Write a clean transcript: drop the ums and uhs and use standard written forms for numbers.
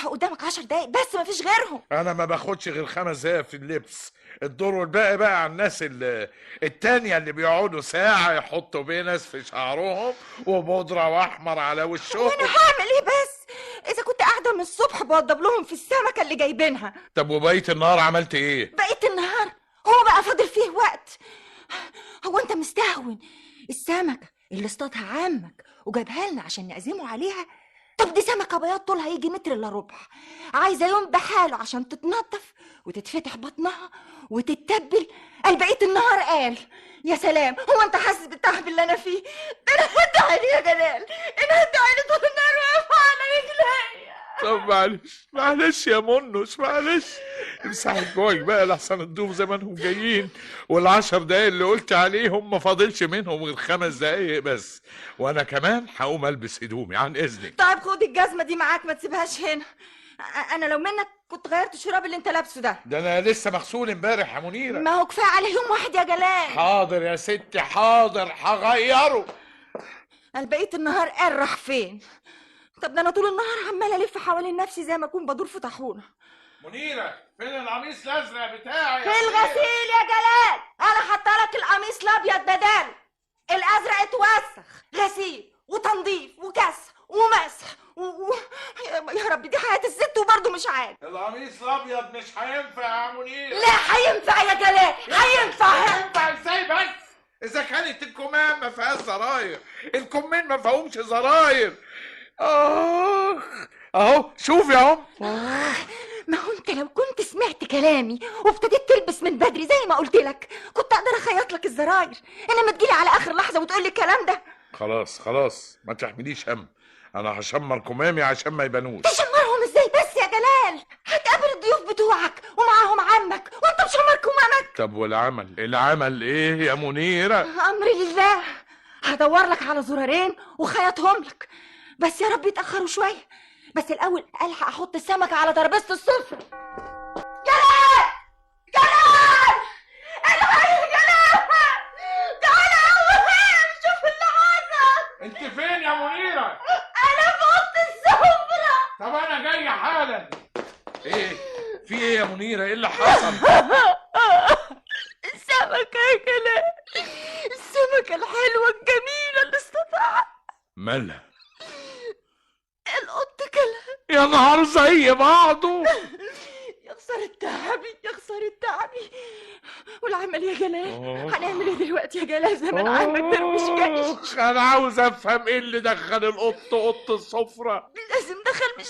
قدامك 10 دقايق بس، مفيش غيرهم. انا ما باخدش غير 5 دقايق في اللبس، الدور والباقي بقى على الناس التانية اللي بيقعدوا ساعة يحطوا بينس في شعرهم وبودرة واحمر على وشهم. وانا هعمل ايه بس اذا كنت قاعده من الصبح بوضب لهم في السمكه اللي جايبينها؟ طب وبقية النهار عملت ايه؟ بقيت النهار هو بقى فاضل فيه وقت؟ هو انت مستهون السمكه اللي اصطادها عمك وجابها لنا عشان نعزمه عليها؟ طب دي سمكه بياض طولها يجي متر الا ربع، عايزه يوم بحاله عشان تتنضف وتتفتح بطنها وتتبل. قال بقيت النهار قال يا سلام. هو انت حاسس بالتعب اللي انا فيه ده؟ انا هدي عيني يا جلال، انا هدي عيني طول النهار واقفه على رجلي. طب معلش يا منوش، معلش امسحي جواك بقى لحسن الضيوف زمانهم جايين، وال10 دقايق اللي قلت عليهم ما فاضلش منهم غير 5 دقايق بس، وانا كمان هقوم البس هدومي عن اذنك. طيب خد الجزمه دي معاك، ما تسيبهاش هنا. انا لو منك كنت غيرت الشراب اللي انت لابسه ده. ده انا لسه مغسول امبارح يا منيره. ما هو كفايه عليه يوم واحد يا جلال. حاضر يا ستي حاضر، هغيره. قال بقيت النهار قال راح فين؟ طب ده انا طول النهار عماله الف حوالين نفسي زي ما اكون بدور في طاحونه. منيره فين القميص الازرق بتاعي؟ في الغسيل يا جلال، انا حاطه لك القميص الابيض بداله، الازرق اتوسخ. غسيل وتنظيف وكسر ومسح يا رب دي حياه الست وبرضه مش عارف. القميص الابيض مش هينفع يا منيره. لا هينفع يا جلال، هينفع. هينفع ازاي بس؟ اذا كانت الكمام ما فيهاش زراير، الكمين ما فيهمش زراير. اهو شوف يا ما هو انت لو كنت سمعت كلامي وابتديت تلبس من بدري زي ما قلت لك كنت اقدر اخيط لك الزراير، انما تجيلي على اخر لحظه وتقول لي الكلام ده. خلاص ما تحمليش هم، انا هشمر كمامي عشان ما يبانوش. تشمرهم ازاي بس يا جلال؟ هتقابل الضيوف بتوعك ومعاهم عمك وانت مشمر كمامك. طب العمل ايه يا منيره؟ امري لله، هدور لك على زرارين وخيطهم لك، بس يا رب يتاخروا شويه. بس الاول الحق احط السمكه على ترابيزه السفره. جلال الحق يا جلال، تعالى يا شوف اللي حصل. انت فين يا منيره؟ انا في اوضه السفره. طب انا جاي حالا. ايه في ايه يا منيره؟ ايه اللي حصل؟ السمكه يا جلال، السمكه الحلوه الجميله اللي استطاعت. مالها؟ القط كلها. يا نهار زي بعضه. يا خسارة تعبي، يا خسارة تعبي. والعمل يا جلال، هنعمل ايه دلوقتي يا جلال؟ زمان عمك ده مش جاي. انا عاوز افهم ايه اللي دخل القط اوضه السفره. لازم دخل مش